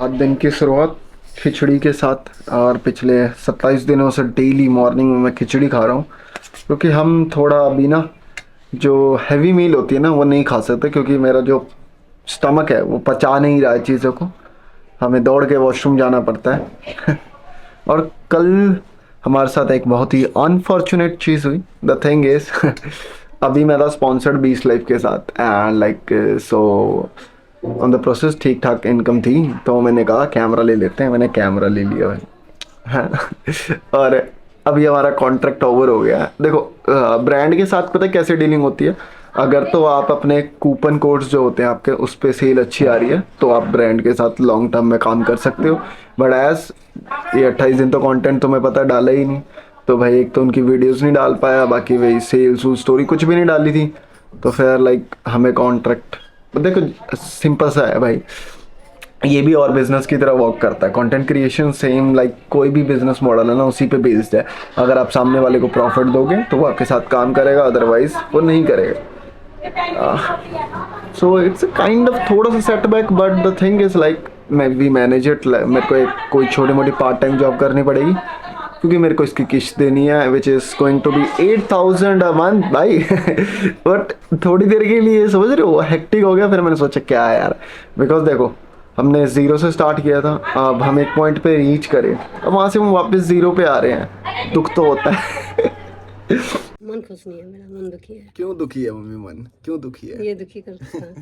आज दिन की शुरुआत खिचड़ी के साथ, और पिछले 27 दिनों से डेली मॉर्निंग में मैं खिचड़ी खा रहा हूँ। क्योंकि हम थोड़ा अभी ना जो हैवी मील होती है ना वो नहीं खा सकते, क्योंकि मेरा जो स्टमक है वो पचा नहीं रहा है चीज़ों को। हमें दौड़ के वॉशरूम जाना पड़ता है। और कल हमारे साथ एक बहुत ही अनफॉर्चुनेट चीज़ हुई। द थिंग इज अभी मेरा स्पॉन्सर्ड 20 लाइफ के साथ and like so on the process ठीक ठाक इनकम थी, तो मैंने कहा कैमरा ले लेते हैं। मैंने कैमरा ले लिया भाई, है। और अभी हमारा कॉन्ट्रैक्ट ओवर हो गया है। देखो ब्रांड के साथ पता है कैसे डीलिंग होती है। अगर तो आप अपने कूपन कोड्स जो होते हैं आपके, उस पर सेल अच्छी आ रही है तो आप ब्रांड के साथ लॉन्ग टर्म में काम कर सकते हो। बट एज ये 28 दिन तो कंटेंट तुम्हें पता है डाला ही नहीं, तो भाई एक तो उनकी वीडियोस नहीं डाल पाया, बाकी वही सेल्स स्टोरी कुछ भी नहीं डाली थी। तो फिर लाइक हमें कॉन्ट्रैक्ट, देखो सिंपल सा है भाई, ये भी और बिजनेस की तरह वर्क करता है। कंटेंट क्रिएशन सेम लाइक कोई भी बिजनेस मॉडल है ना, उसी पे बेस्ड है। अगर आप सामने वाले को प्रॉफिट दोगे तो वो आपके साथ काम करेगा, अदरवाइज वो नहीं करेगा। सो इट्स काइंड ऑफ थोड़ा सा setback, but the thing is like मैं वी मैनेज इट। मेरे को एक कोई छोटी मोटी पार्ट टाइम जॉब करनी पड़ेगी, क्योंकि मेरे को इसकी किस्त देनी है, which is going to be 8,000 a month भाई। बट थोड़ी देर के लिए समझ रहे हो हेक्टिक हो गया। फिर मैंने सोचा क्या है यार, बिकॉज देखो हमने ज़ीरो से स्टार्ट किया था, अब हम एक पॉइंट पे रीच करें, अब वहाँ से हम वापस ज़ीरो पे आ रहे हैं। दुख तो होता है। मन खुश नहीं है, मेरा मन दुखी है। क्यों दुखी है मम्मी, मन क्यों दुखी है? ये दुखी करता है।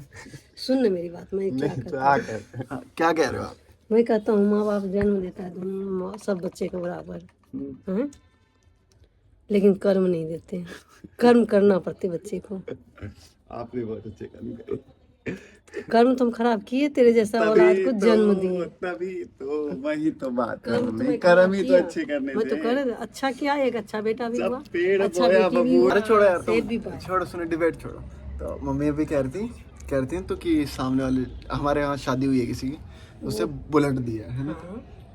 सुन न मेरी बात, मैं क्या करता हूँ। हाँ, क्या कह रहे हो आप? मैं कहता हूँ माँ बाप जन्म देता है सब बच्चे को बराबर हैं, लेकिन कर्म नहीं देते हैं। कर्म करना पड़ते बच्चे को। आप भी बहुत अच्छे काम करो। कर्म तुम खराब किए, तेरे जैसा औलाद को जन्म दिए। तभी तो वही तो बात है, कर्म तुम्हें कर्म ही तो किया। अच्छे करने मैं तो थे। कर अच्छा किया, एक अच्छा बेटा भी हुआ, पेड़ अच्छा बोया बेटी भी हुआ, अरे छोड़ो यार सेब भी तुम, पाया। छोड़ो सुनो डिबेट छोड़ो। तो मम्मी अभी कहती हैं तो कि सामने वाले हमारे यहाँ शादी हुई है किसी की, उसे बुलेट दिया है ना,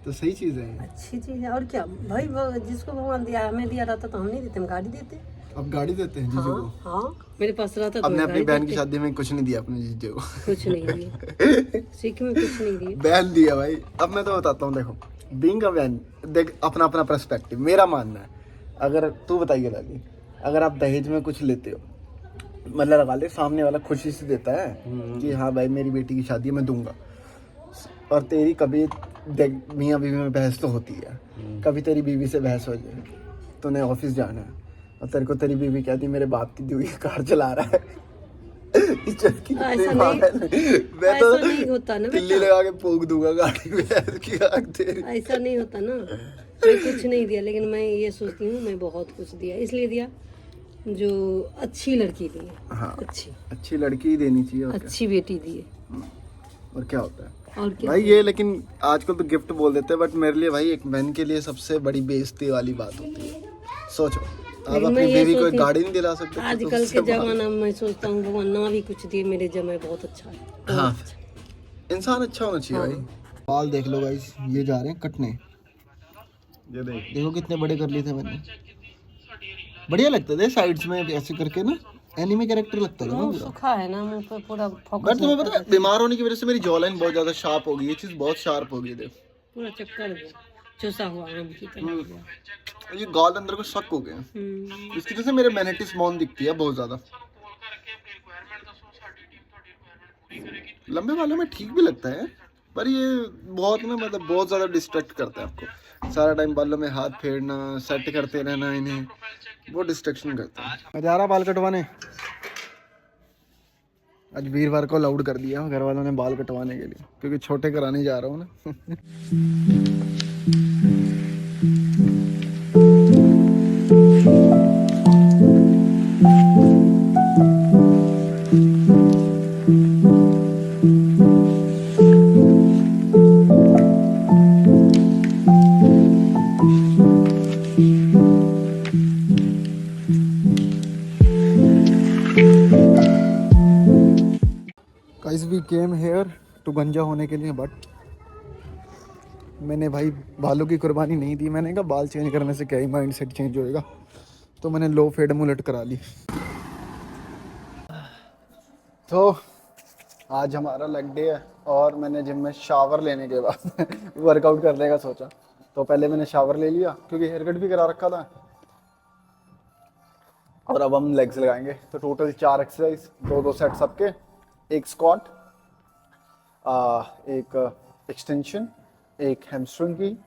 तो सही चीज़ है। अच्छी चीज है और क्या भाई, जिसको भगवान दिया, हमें दिया रहता तो हम नहीं देते, हम गाड़ी देते। अब गाड़ी देते हैं जीजू को। हाँ मेरे पास रहता तो अपने मैं अपनी गाड़ी बहन की देते। शादी में कुछ नहीं दिया अपने जीजू को। कुछ नहीं दिए, सीख में कुछ नहीं दिए। बहन दिया भाई। अब मैं तो बताता हूँ, देखो बीइंग अ बहन, देख अपना अपना पर्सपेक्टिव, मेरा मानना है। अगर तू बताइए लाली, अगर आप दहेज में कुछ लेते हो, मतलब लगा ले सामने वाला खुशी से देता है कि हाँ भाई मेरी बेटी की शादी है मैं दूंगा, और तेरी कभी देख मियाँ बीवी में बहस तो होती है, कभी तेरी बीवी से बहस हो जाए, तूने ऑफिस जाना है और तेरे को तेरी बीवी कहती मेरे बाप की दी हुई कार चला रहा है। ऐसा नहीं होता ना तिल्ली लगा के पोक दूंगा गाड़ी में की आग तेरी। ऐसा नहीं होता ना। मैं कुछ नहीं दिया, लेकिन मैं ये सोचती हूँ मैं बहुत कुछ दिया, इसलिए दिया जो अच्छी लड़की दी। हाँ, अच्छी अच्छी लड़की ही देनी चाहिए, और अच्छी बेटी दी। और क्या होता है और क्या भाई ये। लेकिन आजकल तो गिफ्ट बोल देते हैं, बट मेरे लिए भाई एक बहन के लिए सबसे बड़ी बेइज्जती वाली बात होती है। सोचो आप अपनी बीवी को एक गाड़ी नहीं दिला सकते? आजकल के जमाना में मैं सोचता हूँ भगवान ना भी कुछ दिए, मेरे जमाई बहुत अच्छा है। हाँ, इंसान अच्छा होना चाहिए भाई। बाल देख लो गाइस, ये जा रहे हैं कटने। ये देखो कितने बड़े कर लिए थे मैंने, बढ़िया लगते थे साइड्स में ऐसे करके ना, एनिमे कैरेक्टर लगता था ना पूरा। सूखा है ना मुंह पे पूरा फोकस। बट तुम्हें पता है बीमार होने की वजह से मेरी जॉ लाइन बहुत ज्यादा शार्प हो गई, ये चीज बहुत शार्प हो गई। देख पूरा चक्कर गया, चूसा हुआ आम की तरह। ये गाल अंदर को शक हो गया, इसकी वजह से मेरे मैनिटिस मॉन दिखती है बहुत ज्यादा। लंबे बालों में ठीक भी लगता है, पर ये बहुत ना मतलब बहुत ज्यादा डिस्ट्रैक्ट करता है आपको। सारा टाइम बालों में हाथ फेरना, सेट करते रहना इन्हें, वो डिस्ट्रैक्शन करता है। मैं जा रहा बाल कटवाने, आज वीरवार को अलाउड कर दिया घर वालों ने बाल कटवाने के लिए, क्योंकि छोटे कराने जा रहा हूँ ना। Guys we came here to गंजा होने के लिए, बट मैंने भाई बालों की कुर्बानी नहीं दी। मैंने कहा बाल चेंज करने से क्या ही माइंड सेट चेंज होएगा, तो मैंने लो फेड मुलेट करा ली। तो आज हमारा लेग डे है और मैंने जिम में शावर लेने के बाद वर्कआउट करने का सोचा। तो पहले मैंने शावर ले लिया क्योंकि हेयर कट भी करा रखा था, और अब हम लेग्स लगाएंगे। तो टोटल 4 एक्सरसाइज, दो दो सेट सबके, एक स्क्वाट, एक एक्सटेंशन, एक हैमस्ट्रिंग की,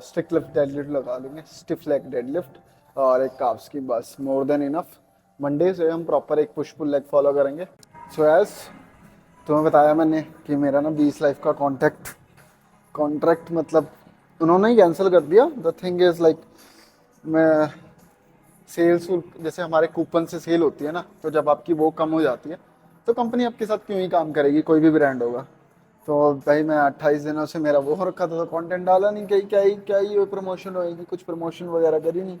स्टिक लिफ्ट डेडलिफ्ट लगा लेंगे, स्टिफ लेग डेडलिफ्ट, और एक काफ्स की, बस मोर देन इनफ। मंडे से हम प्रॉपर एक पुश पुल लेग फॉलो करेंगे। सो एज तुम्हें बताया मैंने कि मेरा ना 20 लाइफ का कॉन्ट्रैक्ट मतलब उन्होंने ही कैंसिल कर दिया। द थिंग इज लाइक, मैं सेल्स, जैसे हमारे कूपन से सेल होती है ना, तो जब आपकी वो कम हो जाती है तो कंपनी आपके साथ क्यों ही काम करेगी, कोई भी ब्रांड होगा। तो भाई मैं 28 दिनों से मेरा वो हो रखा था, तो कंटेंट डाला नहीं, कहीं क्या ही प्रमोशन होएगी, कुछ प्रमोशन वगैरह करी नहीं।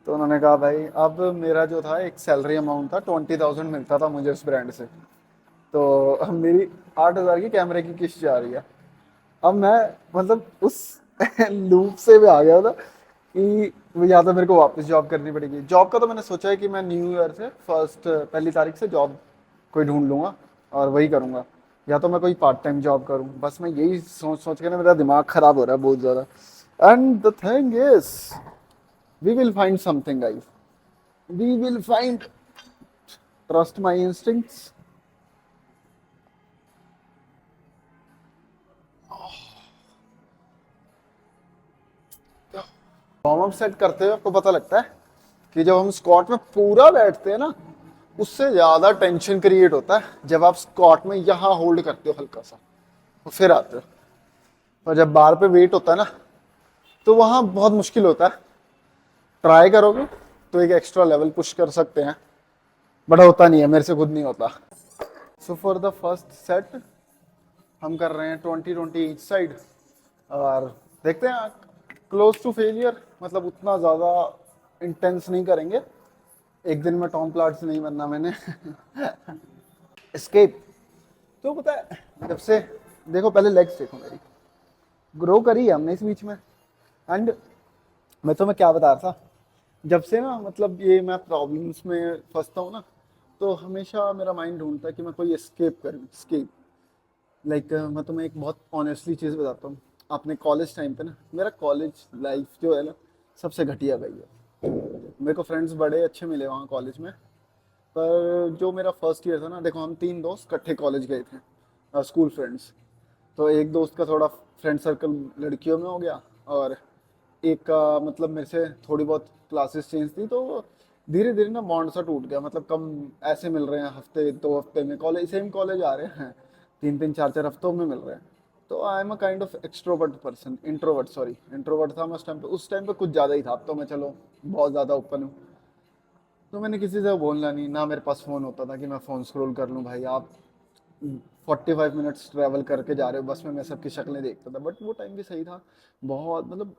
तो उन्होंने कहा भाई, अब मेरा जो था एक सैलरी अमाउंट था 20,000 मिलता था मुझे उस ब्रांड से, तो अब मेरी 8,000 की कैमरे की किस्त जा रही है। अब मैं मतलब उस लूप से भी आ गया था कि या तो मेरे को वापस जॉब करनी पड़ेगी। जॉब का तो मैंने सोचा है कि मैं न्यू ईयर से पहली तारीख से जॉब कोई ढूंढ लूंगा और वही करूंगा, या तो मैं कोई पार्ट टाइम जॉब करूं। बस मैं यही सोच सोच के ना मेरा दिमाग खराब हो रहा है बहुत ज़्यादा। And the thing is, we will find something guys, we will find, trust my instincts. Warm up set करते हुए आपको पता लगता है कि जब हम स्क्वाट में पूरा बैठते हैं ना, उससे ज्यादा टेंशन क्रिएट होता है जब आप स्क्वाट में यहाँ होल्ड करते हो हल्का सा और फिर आते हो। और जब बार पे वेट होता है ना, तो वहां बहुत मुश्किल होता है। ट्राई करोगे तो एक एक्स्ट्रा लेवल पुश कर सकते हैं, बट होता नहीं है, मेरे से खुद नहीं होता। So for the first set हम कर रहे हैं 20-20 ईच साइड, और देखते हैं, क्लोज टू फेलियर, मतलब उतना ज़्यादा इंटेंस नहीं करेंगे। एक दिन में टॉम प्लाट्स नहीं बनना मैंने। एस्केप, तो पता है जब से, देखो पहले लेग्स देखो मेरी ग्रो करी है हमने इस बीच में। एंड मैं तुम्हें क्या बता रहा था, जब से ना मतलब ये मैं प्रॉब्लम्स में फंसता हूँ ना, तो हमेशा मेरा माइंड ढूंढता है कि मैं कोई एस्केप करूँ, एस्केप। लाइक मैं तुम्हें एक बहुत ऑनेस्टली चीज़ बताता हूँ। अपने कॉलेज टाइम पे ना, मेरा कॉलेज लाइफ जो है ना, सबसे घटिया गई है। मेरे को फ्रेंड्स बड़े अच्छे मिले वहाँ कॉलेज में, पर जो मेरा फर्स्ट ईयर था ना, देखो हम 3 दोस्त इकट्ठे कॉलेज गए थे, स्कूल फ्रेंड्स। तो एक दोस्त का थोड़ा फ्रेंड सर्कल लड़कियों में हो गया, और एक का मतलब मेरे से थोड़ी बहुत क्लासेस चेंज थी, तो धीरे धीरे ना बॉन्ड सा टूट गया। मतलब कम ऐसे मिल रहे हैं, हफ्ते 2 हफ्ते में, कॉलेज सेम कॉलेज आ रहे हैं, 3-3 4-4 हफ्तों में मिल रहे हैं। तो I am a kind of extrovert person, introvert, sorry introvert था मैं उस टाइम पे कुछ ज़्यादा ही था। अब तो मैं चलो बहुत ज़्यादा ओपन हूँ। तो मैंने किसी से बोलना नहीं, ना मेरे पास फ़ोन होता था कि मैं फ़ोन स्क्रॉल कर लूँ। भाई आप 45 मिनट्स ट्रैवल करके जा रहे हो बस में, मैं सबकी शक्लें देखता था। बट वो टाइम भी सही था बहुत, मतलब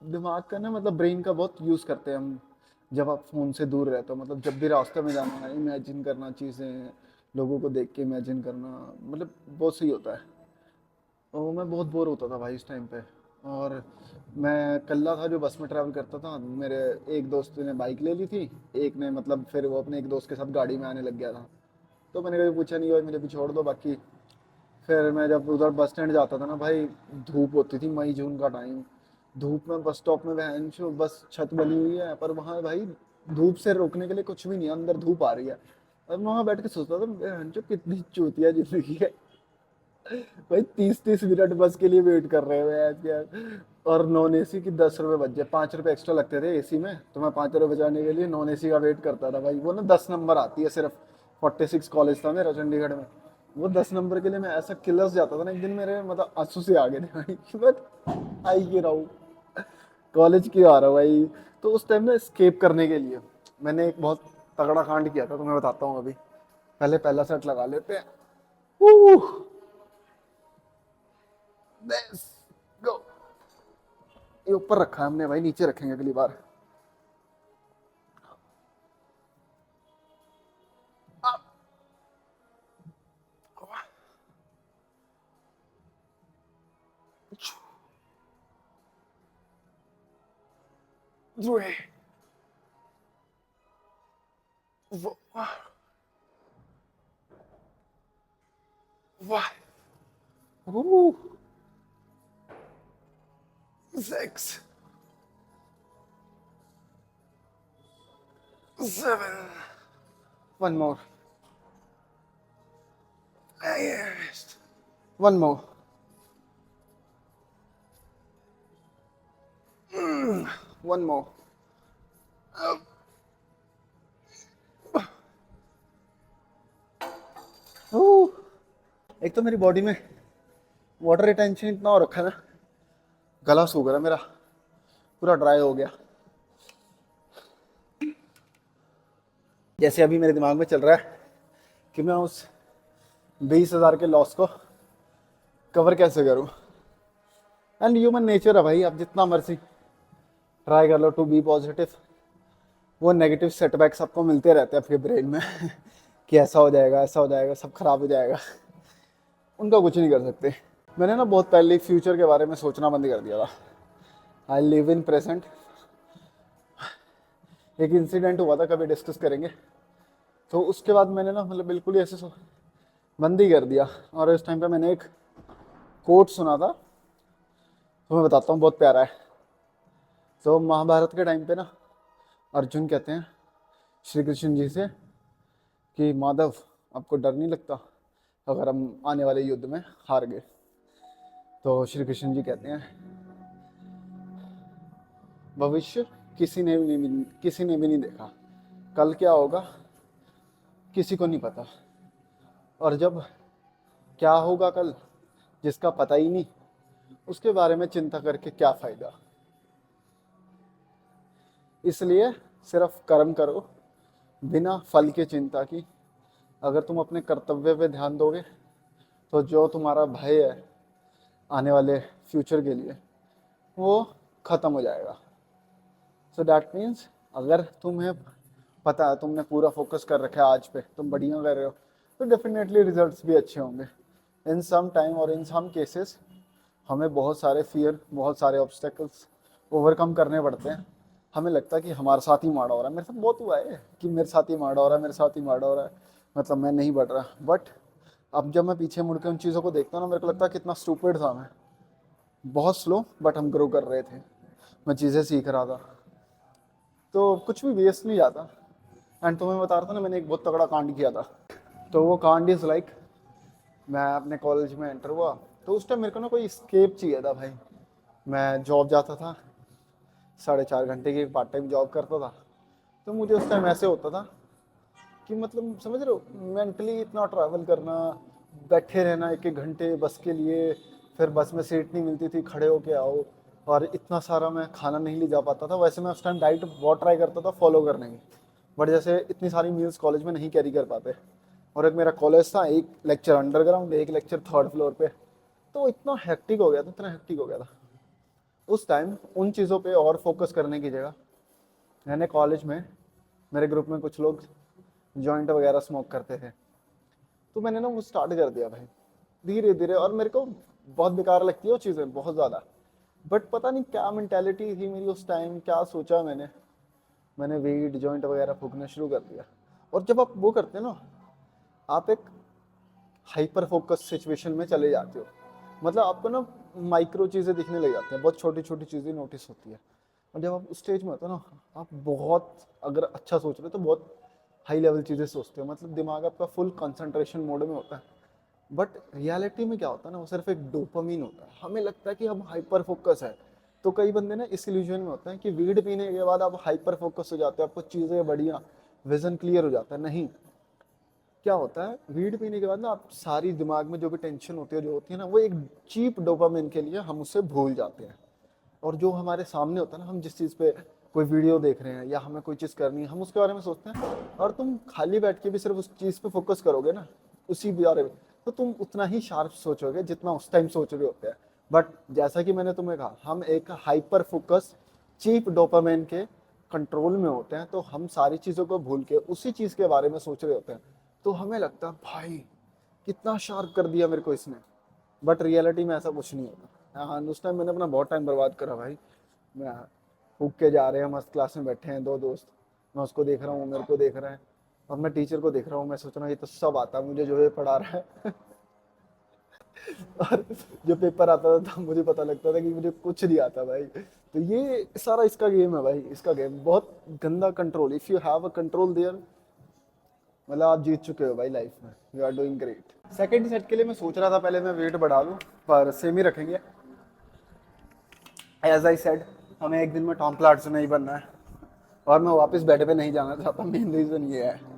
दिमाग का ना, मतलब ब्रेन का बहुत यूज़ करते हैं हम जब आप फ़ोन से दूर रहते हो। मतलब जब भी रास्ते में जाना है, इमेजिन करना चीज़ें, लोगों को देख के इमेजिन करना, मतलब बहुत सही होता है। तो मैं बहुत बोर होता था भाई इस टाइम पे। और मैं अकेला था जो बस में ट्रैवल करता था। मेरे एक दोस्त ने बाइक ले ली थी, एक ने मतलब फिर वो अपने एक दोस्त के साथ गाड़ी में आने लग गया था। तो मैंने कभी पूछा नहीं, भाई मुझे भी छोड़ दो। बाकी फिर मैं जब उधर बस स्टैंड जाता था ना भाई, धूप होती थी, मई जून का टाइम, धूप में बस स्टॉप में बहन चो, बस छत बनी हुई है पर वहाँ भाई धूप से रोकने के लिए कुछ भी नहीं है, अंदर धूप आ रही है। और मैं वहाँ बैठ के सोचता था, बहन चो कितनी चूतिया जिंदगी है। भाई 30-30 मिनट बस के लिए वेट कर रहे हुए आज यार। और नॉन एसी की 10 रुपये बच जाए, 5 रुपये एक्स्ट्रा लगते थे एसी में, तो मैं 5 रुपये बचाने के लिए नॉन एसी का वेट करता था भाई। वो ना 10 नंबर आती है सिर्फ, 46 कॉलेज था मेरा चंडीगढ़ में। वो 10 नंबर के लिए मैं ऐसा किलस जाता था ना, एक दिन मेरे मतलब आंसू से आ गए थे भाई कि मैं आई क्यों रहा हूँ, कॉलेज क्यों आ रहा हूँ भाई। तो उस टाइम ना स्केप करने के लिए मैंने एक बहुत तगड़ा कांड किया था, तो मैं बताता हूँ अभी। पहले पहला सेट लगा लेते हैं। Let's go. ये ऊपर रखा है हमने भाई, नीचे रखेंगे अगली बार। 5, ooh, 6, 7. One more. Yes. One more. One more. Ooh. एक तो मेरी बॉडी में वाटर रिटेंशन इतना हो रखा है ना, गला सूख रहा है मेरा, पूरा ड्राई हो गया। जैसे अभी मेरे दिमाग में चल रहा है कि मैं उस 20,000 के लॉस को कवर कैसे करूं। एंड ह्यूमन नेचर है भाई, आप जितना मर्जी ट्राई कर लो टू बी पॉजिटिव, वो नेगेटिव सेटबैक्स आपको मिलते रहते हैं आपके ब्रेन में कि ऐसा हो जाएगा, ऐसा हो जाएगा, सब खराब हो जाएगा। उनका कुछ नहीं कर सकते। मैंने ना बहुत पहले फ्यूचर के बारे में सोचना बंद कर दिया था। I live in present. एक इंसिडेंट हुआ था, कभी डिस्कस करेंगे। तो उसके बाद मैंने ना मतलब बिल्कुल ही ऐसे बंद ही कर दिया। और इस टाइम पे मैंने एक कोट सुना था, तो मैं बताता हूँ, बहुत प्यारा है। तो महाभारत के टाइम पे ना अर्जुन कहते हैं श्री कृष्ण जी से कि माधव, आपको डर नहीं लगता अगर हम आने वाले युद्ध में हार गए? तो श्री कृष्ण जी कहते हैं भविष्य किसी ने भी नहीं देखा, कल क्या होगा किसी को नहीं पता, और जब क्या होगा कल जिसका पता ही नहीं, उसके बारे में चिंता करके क्या फायदा। इसलिए सिर्फ कर्म करो बिना फल की चिंता की। अगर तुम अपने कर्तव्य पे ध्यान दोगे तो जो तुम्हारा भय है आने वाले फ्यूचर के लिए वो खत्म हो जाएगा। सो दैट मीन्स अगर तुम्हें पता है, तुमने पूरा फोकस कर रखा है आज पे, तुम बढ़िया कर रहे हो, तो डेफिनेटली रिजल्ट्स भी अच्छे होंगे। इन सम टाइम और इन सम केसेस हमें बहुत सारे फियर, बहुत सारे ऑब्स्टेकल्स ओवरकम करने पड़ते हैं। हमें लगता है कि हमारे साथ ही माड़ा हो रहा है। मेरे साथ बहुत हुआ है कि मेरे साथ ही माड़ा हो रहा है, मेरे साथ ही माड़ा हो रहा है, मतलब मैं नहीं बढ़ रहा। बट अब जब मैं पीछे मुड़ के उन चीज़ों को देखता हूँ ना, मेरे को लगता है कितना स्टूपिड था मैं। बहुत स्लो बट हम ग्रो कर रहे थे, मैं चीज़ें सीख रहा था, तो कुछ भी वेस्ट नहीं जाता। एंड तुम्हें बता रहा था ना, मैंने एक बहुत तगड़ा कांड किया था। तो वो कांड इज़ लाइक, मैं अपने कॉलेज में एंटर हुआ, तो उस टाइम मेरे को ना कोई स्केप चाहिए था भाई। मैं जॉब जाता था, 4.5 घंटे की पार्ट टाइम जॉब करता था। तो मुझे उस टाइम ऐसे होता था कि मतलब समझ रहे हो, मेंटली इतना ट्रैवल करना, बैठे रहना 1-1 घंटे बस के लिए, फिर बस में सीट नहीं मिलती थी, खड़े होके आओ, और इतना सारा मैं खाना नहीं ले जा पाता था। वैसे मैं उस टाइम डाइट बहुत ट्राई करता था फॉलो करने की, बट जैसे इतनी सारी मील्स कॉलेज में नहीं कैरी कर पाते। और एक मेरा कॉलेज था, एक लेक्चर अंडरग्राउंड, एक लेक्चर 3rd फ्लोर पे, तो इतना हेक्टिक हो गया था, इतना हेक्टिक हो गया था। उस टाइम उन चीज़ों पे और फोकस करने की जगह मैंने कॉलेज में, मेरे ग्रुप में कुछ लोग जॉइंट वगैरह स्मोक करते थे, तो मैंने ना वो स्टार्ट कर दिया भाई धीरे धीरे। और मेरे को बहुत बेकार लगती है वो चीज़ें, बहुत ज़्यादा। बट पता नहीं क्या मेंटालिटी थी मेरी उस टाइम, क्या सोचा मैंने वीड जॉइंट वगैरह फूकना शुरू कर दिया। और जब आप वो करते हैं ना, आप एक हाइपर फोकस सिचुएशन में चले जाते हो। मतलब आपको ना माइक्रो चीज़ें दिखने लग जाती हैं, बहुत छोटी छोटी चीज़ें नोटिस होती है। और जब आप उस स्टेज में होते हो ना, आप बहुत अगर अच्छा सोच रहे हो तो बहुत हाई लेवल चीज़ें सोचते हो, मतलब दिमाग आपका फुल कंसंट्रेशन मोड में होता है। बट रियलिटी में क्या होता है ना, वो सिर्फ एक डोपामीन होता है। हमें लगता है कि हम हाइपर फोकस है, तो कई बंदे ना इस इल्यूजन में होते हैं कि वीड पीने के बाद आप हाइपर फोकस हो जाते हो, आपको चीज़ें बढ़िया, विजन क्लियर हो जाता है। नहीं, क्या होता है, वीड पीने के बाद ना आप सारी दिमाग में जो भी टेंशन होती है, जो होती है ना, वो एक चीप डोपामिन के लिए हम उससे भूल जाते हैं। और जो हमारे सामने होता है ना, हम जिस चीज़ पे कोई वीडियो देख रहे हैं या हमें कोई चीज़ करनी है, हम उसके बारे में सोचते हैं। और तुम खाली बैठ के भी सिर्फ उस चीज़ पे फोकस करोगे ना, उसी बारे में, तो तुम उतना ही शार्प सोचोगे जितना उस टाइम सोच रहे होते हैं। बट जैसा कि मैंने तुम्हें कहा, हम एक हाइपर फोकस चीप डोपामिन के कंट्रोल में होते हैं, तो हम सारी चीज़ों को भूल के उसी चीज़ के बारे में सोच रहे होते हैं। तो हमें लगता है भाई कितना शार्प कर दिया मेरे को इसने। बट रियलिटी में ऐसा कुछ नहीं होता। हाँ, उस टाइम मैंने अपना बहुत टाइम बर्बाद करा भाई। मैं फूक के जा रहे हैं, मस्त क्लास में बैठे हैं 2 दोस्त, मैं उसको देख रहा हूँ, मेरे को देख रहा है, और मैं टीचर को देख रहा हूँ, मैं सोच रहा हूँ ये तो सब आता है मुझे जो ये पढ़ा रहा है और जो पेपर आता था मुझे पता लगता था कि मुझे कुछ नहीं आता भाई। तो ये सारा इसका गेम है भाई, इसका गेम बहुत गंदा control. If you have a control there, मतलब आप जीत चुके हो भाई लाइफ में, you are doing great. Second set के लिए मैं सोच रहा था पहले मैं वेट बढ़ा लूँ, पर सेम ही रखेंगे। एज आई सेड, हमें एक दिन में टॉम प्लाट नहीं बनना है, और मैं वापस बेड पे नहीं जाना चाहता। मेन रीजन ये है।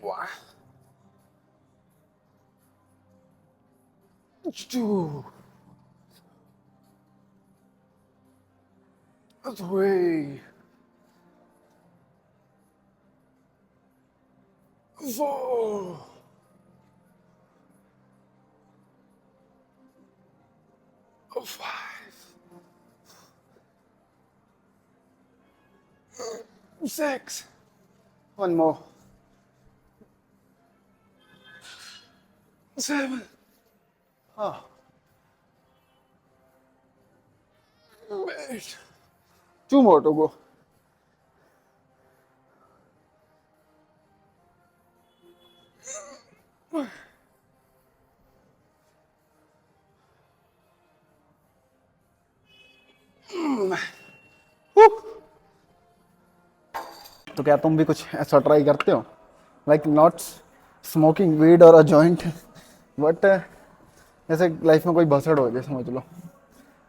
वाह, 2, 3, 4, 5, 6. One more. 7. Ah. 8. 2 more to go. तो क्या तुम भी कुछ ऐसा ट्राई करते हो, लाइक नॉट स्मोकिंग वीड और अ जॉइंट, बट जैसे लाइफ में कोई भसड़ हो जाए, समझ लो,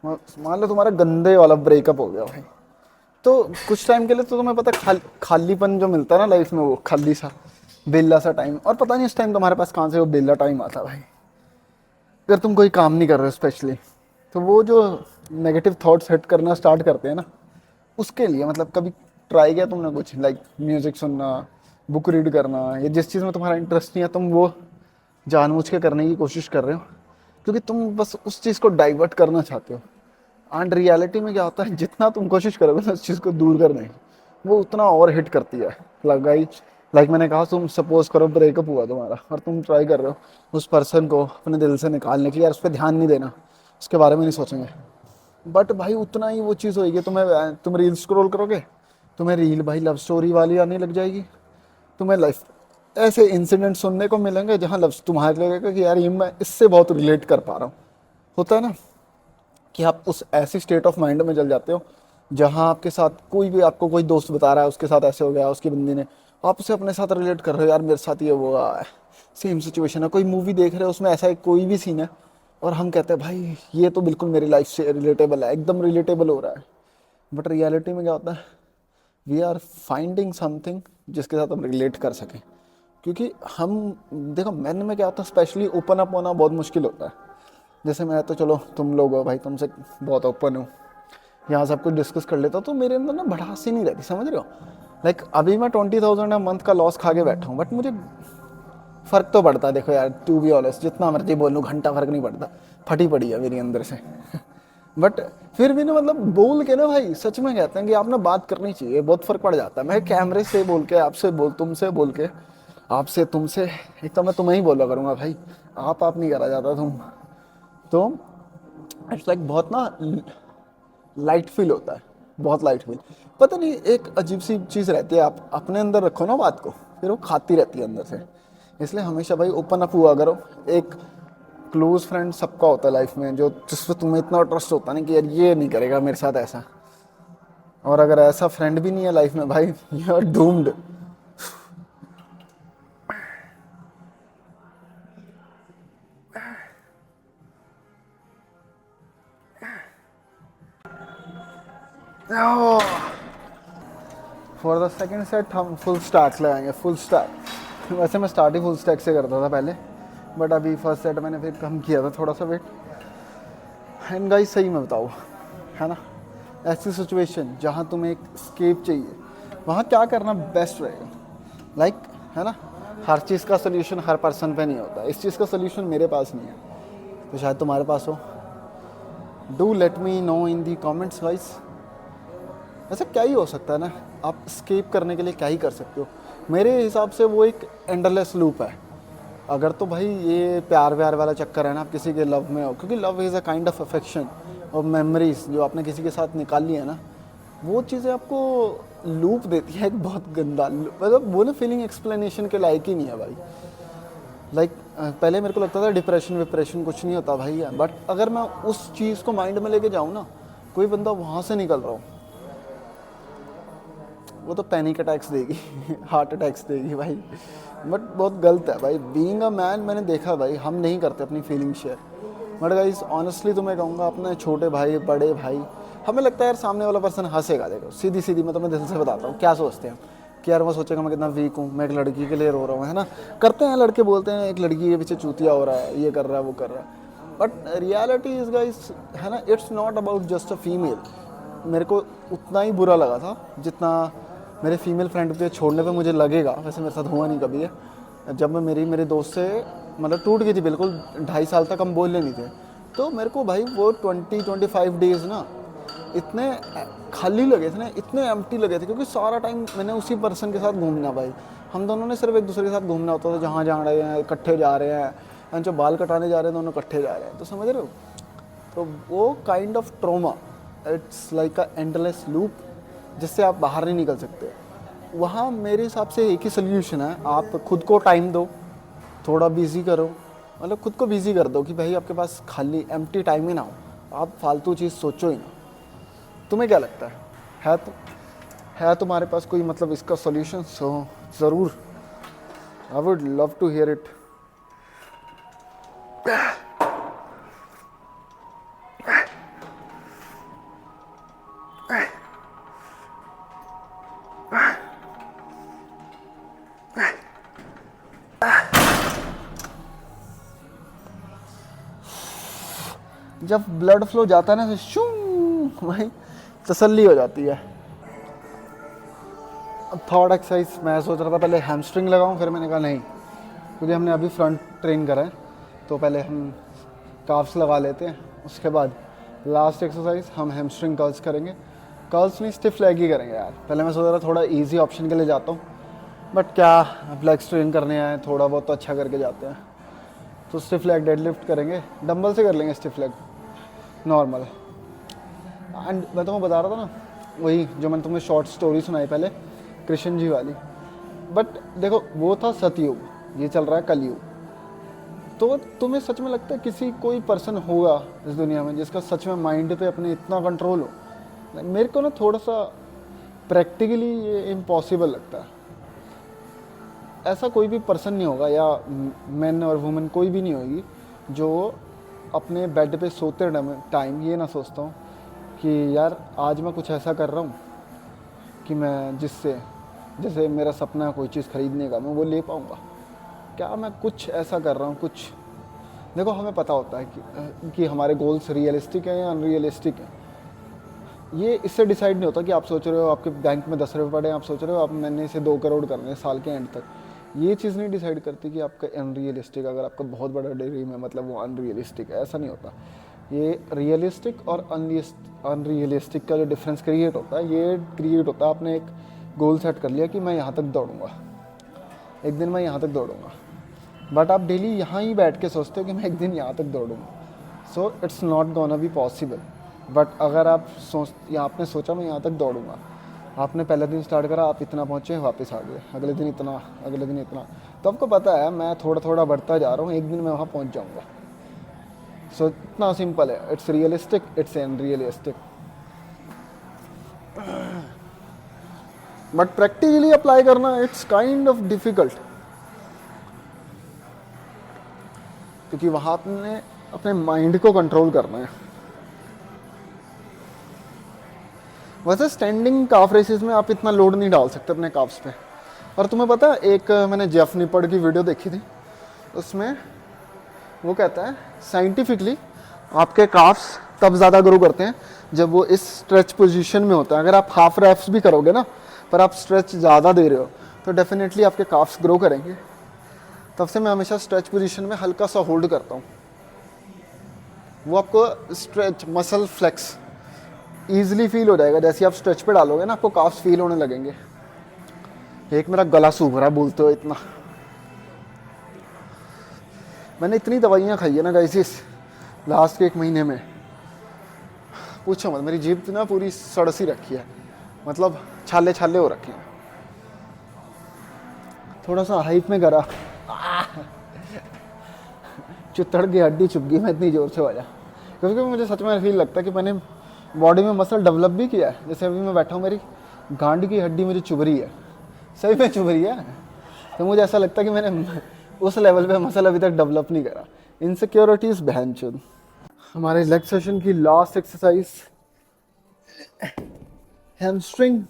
मान लो तुम्हारा गंदे वाला ब्रेकअप हो गया भाई, तो कुछ टाइम के लिए तो तुम्हें पता खालीपन जो मिलता है ना लाइफ में, वो खाली सा बेला सा टाइम, और पता नहीं उस टाइम तुम्हारे पास कहाँ से वो बेला टाइम आता भाई। अगर तुम कोई काम नहीं कर रहे हो स्पेशली, तो वो जो नेगेटिव थॉट्स हिट करना स्टार्ट करते हैं ना, उसके लिए मतलब कभी ट्राई किया तुमने कुछ, लाइक म्यूजिक सुनना, बुक रीड करना, या जिस चीज़ में तुम्हारा इंटरेस्ट नहीं है तुम वो जानबूझ के करने की कोशिश कर रहे हो, क्योंकि तुम बस उस चीज़ को डाइवर्ट करना चाहते हो। एंड रियलिटी में क्या होता है, जितना तुम कोशिश करोगे ना उस चीज़ को दूर करने की, वो उतना और हिट करती है। लाइक मैंने कहा, तुम सपोज करो ब्रेकअप हुआ तुम्हारा, और तुम ट्राई कर रहे हो उस पर्सन को अपने दिल से निकालने के लिए, यार उस पर ध्यान नहीं देना, उसके बारे में नहीं सोचेंगे, बट भाई उतना ही वो चीज़ होगी, तुम रील स्क्रॉल करोगे, तुम्हें रील भाई लव स्टोरी वाली आने लग जाएगी, तुम्हें लाइफ ऐसे इंसिडेंट सुनने को मिलेंगे जहाँ लव तुम्हारे लगेगा कि यार ये मैं इससे बहुत रिलेट कर पा रहा हूँ। होता है ना कि आप उस ऐसी स्टेट ऑफ माइंड में चल जाते हो जहाँ आपके साथ कोई भी, आपको कोई दोस्त बता रहा है उसके साथ ऐसे हो गया उसकी बंदी ने, आप उसे अपने साथ रिलेट कर रहे हो, यार मेरे साथ ये वो है, सेम सिचुएशन है। कोई मूवी देख रहे हो उसमें ऐसा कोई भी सीन है, और हम कहते हैं भाई ये तो बिल्कुल मेरी लाइफ से रिलेटेबल है, एकदम रिलेटेबल हो रहा है। बट रियलिटी में क्या होता है, वी आर फाइंडिंग समथिंग जिसके साथ हम रिलेट कर सकें, क्योंकि हम देखो मैन में क्या होता है, स्पेशली ओपन अप होना बहुत मुश्किल होता है। जैसे मैं तो चलो तुम लोग हो भाई, तुमसे बहुत ओपन हूँ, यहाँ सब कुछ डिस्कस कर लेता हूँ, तो मेरे अंदर ना भड़ास ही नहीं रहती, समझ रहे हो। लाइक अभी मैं 20,000 अ मंथ का लॉस खा के बैठा हूँ, बट मुझे फ़र्क तो पड़ता है। देखो यार, टू बी ऑनेस्ट, जितना मर्जी बोल लूँ, घंटा फ़र्क नहीं पड़ता, फटी पड़ी है मेरी अंदर से। बट फिर भी ना, मतलब बोल के ना भाई, सच में कहते हैं कि आप ना बात करनी चाहिए, बहुत फ़र्क पड़ जाता है। मैं कैमरे से बोल के, आपसे तुमसे बोल के, आपसे तुमसे, एक तो मैं तुम्हें ही बोला करूँगा भाई, आप नहीं करा जाता तुम, तो इट्स लाइक बहुत ना लाइट फील होता है, बहुत लाइट फील। पता नहीं एक अजीब सी चीज़ रहती है, आप अपने अंदर रखो ना बात को, फिर वो खाती रहती है अंदर से। इसलिए हमेशा भाई ओपन अप हुआ करो। एक क्लोज फ्रेंड सबका होता है लाइफ में, जो जिस पर तुम्हें इतना ट्रस्ट होता है ना कि यार ये नहीं करेगा मेरे साथ ऐसा। और अगर ऐसा फ्रेंड भी नहीं है लाइफ में भाई, you are doomed. For the second set हम फुल स्टैक लगाएंगे, फुल स्टैक। वैसे मैं स्टार्ट ही फुल स्टैक से करता था पहले, बट अभी फर्स्ट सेट मैंने फिर कम किया था थोड़ा सा वेट। एंड गाइस सही में बताओ, है ना, ऐसी सिचुएशन जहाँ तुम्हें एक स्केप चाहिए, वहाँ क्या करना बेस्ट रहेगा। लाइक है ना, हर चीज़ का सोल्यूशन हर पर्सन पे नहीं होता, इस चीज़ का सोल्यूशन मेरे पास नहीं है, तो शायद तुम्हारे पास हो। Do let me know in the comments guys. ऐसा क्या ही हो सकता है ना, आप स्केप करने के लिए क्या ही कर सकते हो। मेरे हिसाब से वो एक एंडलेस लूप है, अगर तो भाई ये प्यार व्यार वाला चक्कर है ना, आप किसी के लव में हो, क्योंकि love is a kind of affection और मेमोरीज जो आपने किसी के साथ निकाली है ना, वो चीज़ें आपको लूप देती है एक बहुत गंदा, मतलब वो ना फीलिंग एक्सप्लेनेशन के लायक ही नहीं है भाई। लाइक पहले मेरे को लगता था डिप्रेशन विप्रेशन कुछ नहीं होता भाई, बट अगर मैं उस चीज़ को माइंड में लेके जाऊँ ना, कोई बंदा वहाँ से निकल रहा हो, वो तो पैनिक अटैक्स देगी हार्ट अटैक्स देगी भाई। बट बहुत गलत है भाई, बीइंग अ मैन मैंने देखा भाई हम नहीं करते अपनी feeling share. But guys honestly तो मैं कहूँगा अपने छोटे भाई बड़े भाई, हमें लगता है यार सामने वाला पर्सन हंसेगा, देखो सीधी सीधी मैं तुम्हें दिल से बताता हूँ क्या सोचते हैं कि यार वो सोचेगा मैं कितना वीक हूँ, मैं एक लड़की के लिए रो रहा हूँ, है ना। करते हैं लड़के, बोलते हैं एक लड़की के पीछे चूतिया हो रहा है, ये कर रहा है वो कर रहा है, बट रियलिटी इज गाइस, है ना, it's not about just a female. मेरे को उतना ही बुरा लगा था जितना मेरे फीमेल फ्रेंड के छोड़ने पे मुझे लगेगा, वैसे मेरे साथ हुआ नहीं कभी है। जब मैं मेरे दोस्त से मतलब टूट गई थी बिल्कुल, 2.5 साल तक हम बोलने नहीं थे, तो मेरे को भाई वो 20-25 डेज़ ना इतने खाली लगे थे ना, इतने एम्प्टी लगे थे, क्योंकि सारा टाइम मैंने उसी पर्सन के साथ घूमना भाई। हम दोनों ने सिर्फ एक दूसरे के साथ घूमना होता था, जहाँ जा रहे हैं इकट्ठे जा रहे हैं, एंड जो बाल कटाने जा रहे हैं दोनों इकट्ठे जा रहे हैं, तो समझ रहे हो। तो वो kind of trauma, it's like a endless loop जिससे आप बाहर नहीं निकल सकते। वहाँ मेरे हिसाब से एक ही सोल्यूशन है, आप खुद को टाइम दो, थोड़ा बिजी करो, मतलब खुद को बिजी कर दो कि भाई आपके पास खाली एम्प्टी टाइम ही ना हो, आप फालतू चीज़ सोचो ही ना। तुम्हें क्या लगता है तुम्हारे पास कोई मतलब इसका सोल्यूशन? सो ज़रूर, I would love to hear it. जब ब्लड फ्लो जाता है ना, तो शू भाई तसल्ली हो जाती है। अब थॉट एक्सरसाइज मैं सोच रहा था पहले हैमस्ट्रिंग लगाऊं, फिर मैंने कहा नहीं, क्योंकि हमने अभी फ्रंट ट्रेन करा है, तो पहले हम काफ्स लगा लेते हैं, उसके बाद लास्ट एक्सरसाइज हम हैमस्ट्रिंग कर्ल्स करेंगे। कर्ल्स नहीं, स्टिफ लेग ही करेंगे यार। पहले मैं सोच रहा था थोड़ा इजी ऑप्शन के लिए जाता हूँ, बट क्या लेग्स ट्रेन करने आए, थोड़ा बहुत तो अच्छा करके जाते हैं। तो स्टिफ लेग डेडलिफ्ट करेंगे, डंबल से कर लेंगे स्टिफ लेग नॉर्मल। एंड मैं तुम्हें बता रहा था ना, वही जो मैंने तुम्हें शॉर्ट स्टोरी सुनाई पहले कृष्ण जी वाली, बट देखो वो था सतयुग, ये चल रहा है कलयुग। तो तुम्हें सच में लगता है किसी कोई पर्सन होगा इस दुनिया में जिसका सच में माइंड पे अपने इतना कंट्रोल हो? मेरे को ना थोड़ा सा प्रैक्टिकली ये इम्पॉसिबल लगता है। ऐसा कोई भी पर्सन नहीं होगा, या मैन और वुमेन कोई भी नहीं होगी जो अपने बेड पे सोते टाइम ये ना सोचता हूँ कि यार आज मैं कुछ ऐसा कर रहा हूँ कि मैं जैसे मेरा सपना है कोई चीज़ खरीदने का, मैं वो ले पाऊँगा क्या, मैं कुछ ऐसा कर रहा हूँ कुछ। देखो हमें पता होता है कि हमारे गोल्स रियलिस्टिक हैं या अनरियलिस्टिक हैं। ये इससे डिसाइड नहीं होता कि आप सोच रहे हो आपके बैंक में 10 रुपये पड़े हैं, आप सोच रहे हो आप मैंने इसे 2 करोड़ करने साल के एंड तक। ये चीज़ नहीं डिसाइड करती कि आपका अनरियलिस्टिक, अगर आपका बहुत बड़ा ड्रीम है मतलब वो अनरियलिस्टिक है, ऐसा नहीं होता। ये रियलिस्टिक और अनरियलिस्टिक का जो डिफरेंस क्रिएट होता है, ये क्रिएट होता है आपने एक गोल सेट कर लिया कि मैं यहाँ तक दौड़ूंगा, एक दिन मैं यहाँ तक दौड़ूंगा, बट आप डेली यहाँ ही बैठ के सोचते हो कि मैं एक दिन यहाँ तक दौड़ूंगा, so it's not gonna be possible. But अगर आप आपने सोचा मैं यहाँ तक दौड़ूंगा, आपने पहले दिन स्टार्ट करा, आप इतना पहुँचे, वापस आ गए, अगले दिन इतना, अगले दिन इतना, तो आपको पता है मैं थोड़ा थोड़ा बढ़ता जा रहा हूँ, एक दिन मैं वहाँ पहुँच जाऊँगा। सो इतना सिंपल है, it's realistic, it's unrealistic. But practically apply करना इट्स काइंड ऑफ डिफिकल्ट, क्योंकि वहाँ आपने अपने माइंड को कंट्रोल करना है। वैसे स्टैंडिंग काफ रेसेस में आप इतना लोड नहीं डाल सकते अपने काफ्स पे। और तुम्हें पता है, एक मैंने जेफ निपड़ की वीडियो देखी थी, उसमें वो कहता है साइंटिफिकली आपके काफ्स तब ज़्यादा ग्रो करते हैं जब वो इस स्ट्रेच पोजीशन में होता है। अगर आप हाफ रेप्स भी करोगे ना, पर आप स्ट्रेच ज़्यादा दे रहे हो, तो डेफिनेटली आपके काफ्स ग्रो करेंगे। तब से मैं हमेशा स्ट्रेच पोजीशन में हल्का सा होल्ड करता हूँ, वो आपको stretch muscle flex easily feel हो जाएगा। जैसे आप स्ट्रेच पे डालोगे ना, आपको काफ्स फील होने लगेंगे। एक मेरा गला सूख रहा है बोलते हो इतना। मैंने इतनी दवाइयाँ खाई है ना गाइस इस लास्ट के 1 महीने में, पूछो मत। मेरी जीभ ना पूरी सड़सी रखी है, मतलब छाले छाले हो रखे हैं। थोड़ा सा हाइप में करा, चित्तड़ की हड्डी चुभ गई, मैं इतनी ज़ोर से बजा, क्योंकि मुझे सच में फील लगता है कि मैंने बॉडी में मसल डेवलप भी किया है। जैसे अभी मैं बैठा हूँ, मेरी गांड की हड्डी मुझे चुभ रही है, सही में चुभ रही है। तो मुझे ऐसा लगता है कि मैंने उस लेवल पे मसल अभी तक डेवलप नहीं करा। इनसिक्योरिटीज बहन चुद। हमारे लेग सेशन की last exercise, hamstring.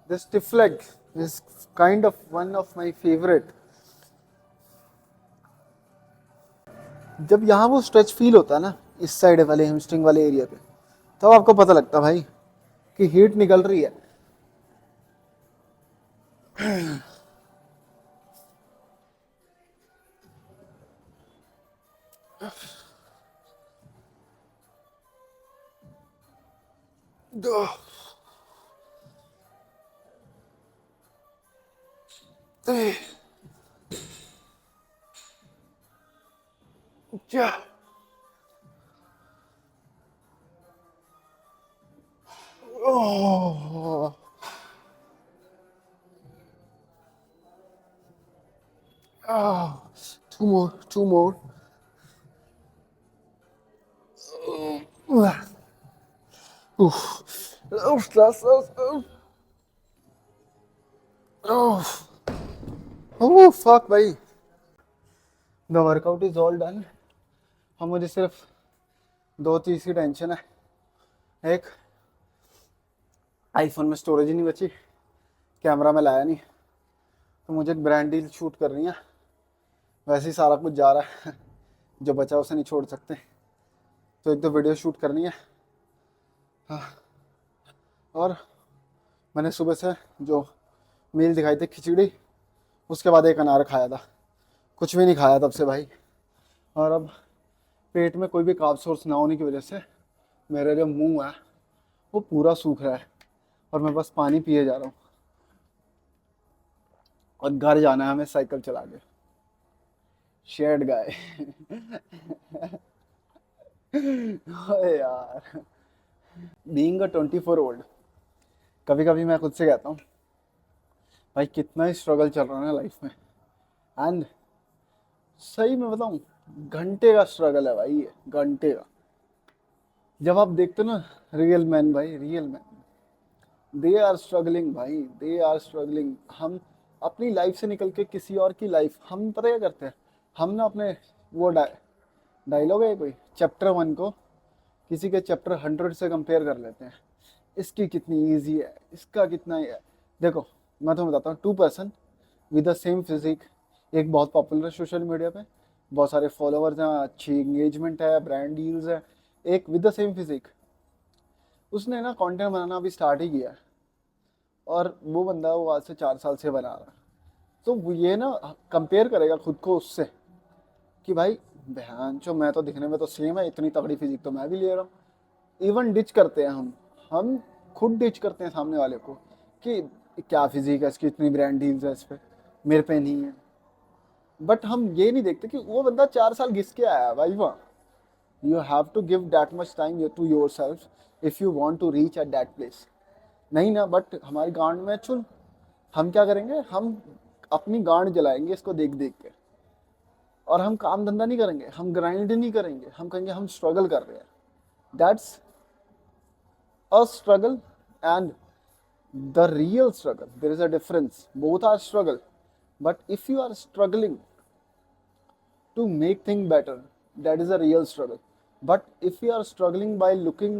This stiff leg is kind of one of my favourite. जब यहाँ वो स्ट्रेच फील होता है ना इस साइड वाले हैमस्ट्रिंग वाले एरिया पे, तब आपको पता लगता है भाई कि हीट निकल रही है। Oh. Oh. Two more, two more. Oof. Oof, that's oof. Oh. Oh, fuck भाई. The workout is all done. अब मुझे सिर्फ 2 चीज़ की टेंशन है। एक, आईफोन में स्टोरेज ही नहीं बची, कैमरा में लाया नहीं, तो मुझे एक ब्रांड डील शूट करनी है। वैसे ही सारा कुछ जा रहा है, जो बचा उसे नहीं छोड़ सकते, तो एक तो वीडियो शूट करनी है। हाँ। और मैंने सुबह से जो मील दिखाई थी खिचड़ी, उसके बाद एक अनार खाया था, कुछ भी नहीं खाया तब से भाई। और अब पेट में कोई भी कार्ब सोर्स ना होने की वजह से मेरा जो मुंह है वो पूरा सूख रहा है, और मैं बस पानी पिए जा रहा हूँ। और घर जाना है हमें साइकिल चला के। शेड गाय। यार, बीइंग अ 24 ओल्ड, कभी कभी मैं खुद से कहता हूँ भाई कितना ही स्ट्रगल चल रहा है ना लाइफ में। एंड सही में बताऊँ, घंटे का स्ट्रगल है भाई ये, घंटे का। जब आप देखते हो ना रियल मैन भाई, real man, they are struggling भाई, दे आर स्ट्रगलिंग। हम अपनी लाइफ से निकल के किसी और की लाइफ, हम पता क्या करते हैं, हम ना अपने वो डायलॉग है कोई, चैप्टर 1 को किसी के चैप्टर 100 से कंपेयर कर लेते हैं। इसकी कितनी ईजी है, इसका कितना ही है। देखो मैं तुम्हें बताता हूँ, 2 person with the same physique, एक बहुत पॉपुलर है सोशल मीडिया पे, बहुत सारे फॉलोअर्स हैं, अच्छी एंगेजमेंट है, ब्रांड डील्स है। एक विद द सेम फिजिक, उसने ना कंटेंट बनाना अभी स्टार्ट ही किया है, और वो बंदा वो आज से 4 साल से बना रहा है। तो वो ये ना कंपेयर करेगा खुद को उससे कि भाई बहन चो, मैं तो दिखने में तो सेम है, इतनी तगड़ी फिजिक तो मैं भी ले रहा हूँ। इवन डिच करते हैं हम खुद डिच करते हैं सामने वाले को कि क्या फिजिक है इसकी, इतनी ब्रांड डील्स है इस पर, मेरे पे नहीं है। बट हम ये नहीं देखते कि वो बंदा 4 साल घिस के आया है भाई वहाँ। You have to give that much time to yourself if you want to reach at that place. नहीं ना, बट हमारी गांड में चुन, हम क्या करेंगे, हम अपनी गांड जलाएंगे इसको देख देख के, और हम काम धंधा नहीं करेंगे, हम ग्राइंड नहीं करेंगे, हम कहेंगे हम स्ट्रगल कर रहे हैं। That's a struggle and the real struggle. There is a difference. Both are struggle. But if you are struggling to make things better, that is a real struggle. But if you are struggling by looking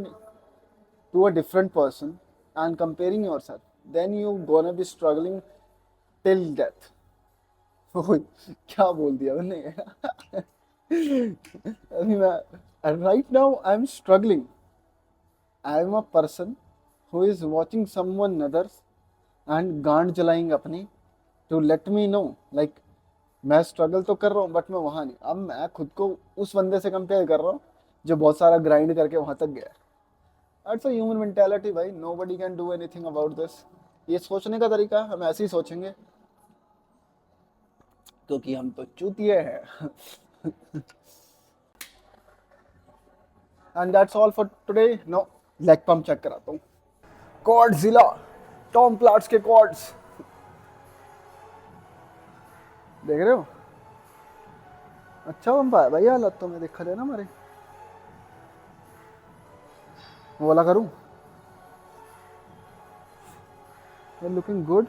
to a different person and comparing yourself, then you gonna be struggling till death. ओए, क्या बोल दिया मैंने? अभी मैं right now I am struggling. I am a person who is watching someone others and गांड जलाएंगे अपनी to let me know like मैं स्ट्रगल तो कर रहा हूँ बट मैं वहाँ नहीं। अब मैं खुद को उस बंदे से कंपेयर कर रहा हूँ जो बहुत सारा ग्राइंड करके वहाँ तक गया। दैट्स अ ह्यूमन मेंटालिटी भाई, nobody can do anything about this. ये सोचने का तरीका, हम ऐसे ही सोचेंगे क्योंकि हम तो चूतिए हैं। And that's all for today. No, leg pump check कराता हूँ। कॉर्डजिला, टॉम प्लाट्स के कॉर्ड्स देख रहे हो, अच्छा पंप है भाई। हालत तो मैं देखा जाए ना हमारे, वो वाला करूँ, लुकिंग गुड।